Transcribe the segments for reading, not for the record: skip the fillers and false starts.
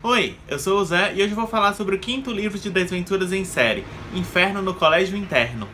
Oi, eu sou o Zé e hoje vou falar sobre o quinto livro de desventuras em série, Inferno no Colégio Interno.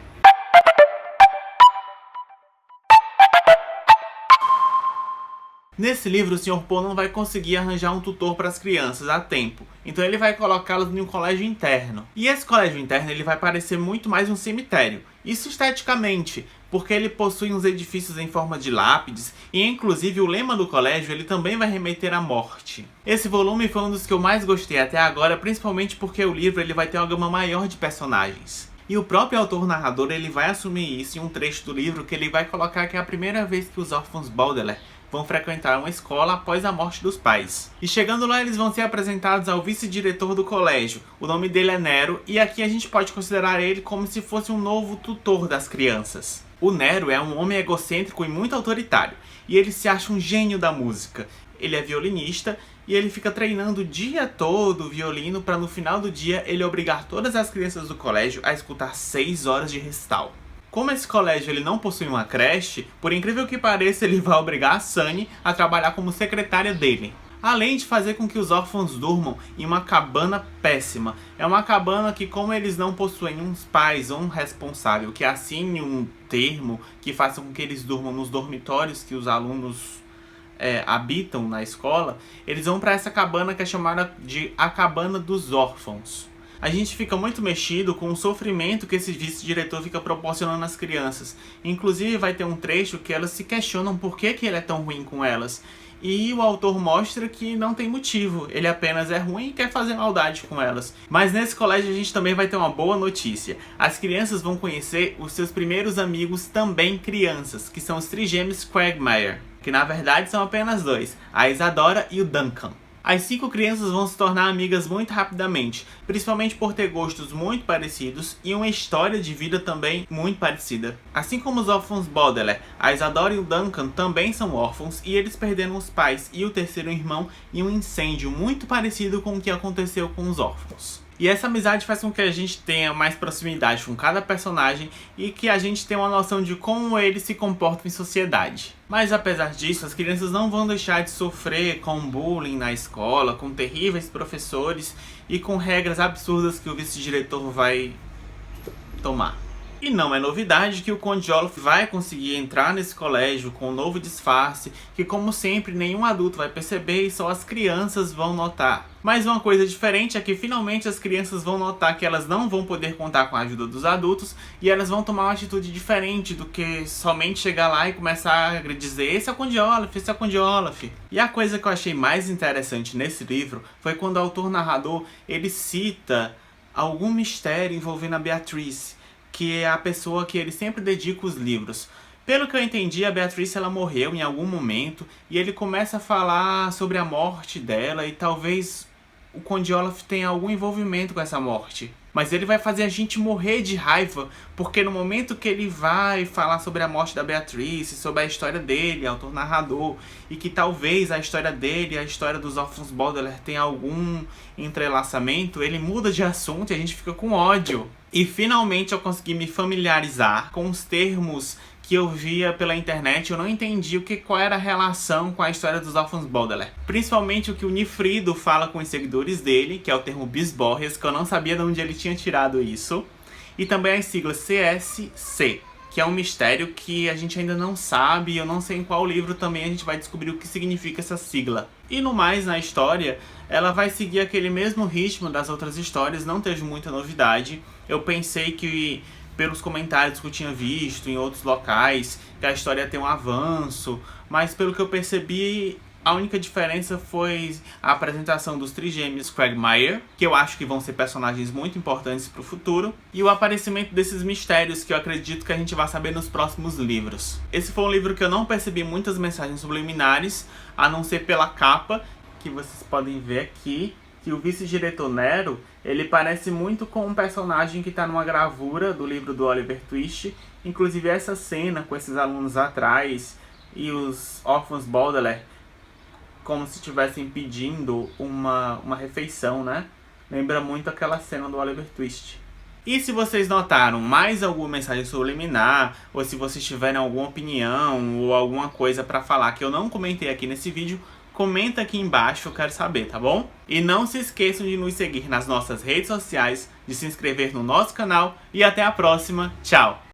Nesse livro, o Sr. Poe não vai conseguir arranjar um tutor para as crianças a tempo, então ele vai colocá-las em um colégio interno. E esse colégio interno ele vai parecer muito mais um cemitério, isso esteticamente, porque ele possui uns edifícios em forma de lápides e inclusive o lema do colégio ele também vai remeter à morte. Esse volume foi um dos que eu mais gostei até agora, principalmente porque o livro ele vai ter uma gama maior de personagens. E o próprio autor narrador ele vai assumir isso em um trecho do livro que ele vai colocar que é a primeira vez que os órfãos Baudelaire vão frequentar uma escola após a morte dos pais. E chegando lá eles vão ser apresentados ao vice-diretor do colégio. O nome dele é Nero e aqui a gente pode considerar ele como se fosse um novo tutor das crianças. O Nero é um homem egocêntrico e muito autoritário e ele se acha um gênio da música. Ele é violinista e ele fica treinando o dia todo o violino para no final do dia ele obrigar todas as crianças do colégio a escutar 6 horas de recital. Como esse colégio ele não possui uma creche, por incrível que pareça ele vai obrigar a Sunny a trabalhar como secretária dele. Além de fazer com que os órfãos durmam em uma cabana péssima. É uma cabana que, como eles não possuem uns pais ou um responsável que assine um termo que faça com que eles durmam nos dormitórios que os alunos habitam na escola, eles vão para essa cabana que é chamada de a cabana dos órfãos. A gente fica muito mexido com o sofrimento que esse vice-diretor fica proporcionando às crianças. Inclusive vai ter um trecho que elas se questionam por que ele é tão ruim com elas. E o autor mostra que não tem motivo, ele apenas é ruim e quer fazer maldade com elas. Mas nesse colégio a gente também vai ter uma boa notícia. As crianças vão conhecer os seus primeiros amigos também crianças, que são os trigêmeos Quagmire, que na verdade são apenas dois, a Isadora e o Duncan. As 5 crianças vão se tornar amigas muito rapidamente, principalmente por ter gostos muito parecidos e uma história de vida também muito parecida. Assim como os órfãos Baudelaire, a Isadora e o Duncan também são órfãos e eles perderam os pais e o terceiro irmão em um incêndio muito parecido com o que aconteceu com os órfãos. E essa amizade faz com que a gente tenha mais proximidade com cada personagem e que a gente tenha uma noção de como eles se comportam em sociedade. Mas apesar disso, as crianças não vão deixar de sofrer com bullying na escola, com terríveis professores e com regras absurdas que o vice-diretor vai tomar. E não é novidade que o Conde Olaf vai conseguir entrar nesse colégio com um novo disfarce, que como sempre nenhum adulto vai perceber e só as crianças vão notar. Mas uma coisa diferente é que finalmente as crianças vão notar que elas não vão poder contar com a ajuda dos adultos e elas vão tomar uma atitude diferente do que somente chegar lá e começar a dizer esse é o Conde Olaf, esse é o Conde Olaf. E a coisa que eu achei mais interessante nesse livro foi quando o autor narrador ele cita algum mistério envolvendo a Beatrice, que é a pessoa que ele sempre dedica os livros. Pelo que eu entendi, a Beatrice ela morreu em algum momento e ele começa a falar sobre a morte dela e talvez o Conde Olaf tenha algum envolvimento com essa morte. Mas ele vai fazer a gente morrer de raiva, porque no momento que ele vai falar sobre a morte da Beatrice, sobre a história dele, autor narrador, e que talvez a história dele e a história dos órfãos Baudelaire tenha algum entrelaçamento, ele muda de assunto e a gente fica com ódio. E finalmente eu consegui me familiarizar com os termos que eu via pela internet, eu não entendi qual era a relação com a história dos órfãos Baudelaire. Principalmente o que o Nifrido fala com os seguidores dele, que é o termo bisbórrias, que eu não sabia de onde ele tinha tirado isso. E também as siglas CSC, que é um mistério que a gente ainda não sabe, e eu não sei em qual livro também a gente vai descobrir o que significa essa sigla. E no mais, na história, ela vai seguir aquele mesmo ritmo das outras histórias, não teve muita novidade. Eu pensei que pelos comentários que eu tinha visto em outros locais, que a história ia ter um avanço, mas pelo que eu percebi, a única diferença foi a apresentação dos trigêmeos Quagmire, que eu acho que vão ser personagens muito importantes para o futuro, e o aparecimento desses mistérios que eu acredito que a gente vai saber nos próximos livros. Esse foi um livro que eu não percebi muitas mensagens subliminares, a não ser pela capa, que vocês podem ver aqui, que o vice-diretor Nero, ele parece muito com um personagem que está numa gravura do livro do Oliver Twist. Inclusive essa cena com esses alunos atrás e os órfãos Baudelaire como se estivessem pedindo uma refeição, né? Lembra muito aquela cena do Oliver Twist. E se vocês notaram mais alguma mensagem subliminar, ou se vocês tiverem alguma opinião ou alguma coisa para falar que eu não comentei aqui nesse vídeo, Comenta aqui embaixo, eu quero saber, tá bom? E não se esqueçam de nos seguir nas nossas redes sociais, de se inscrever no nosso canal e até a próxima. Tchau!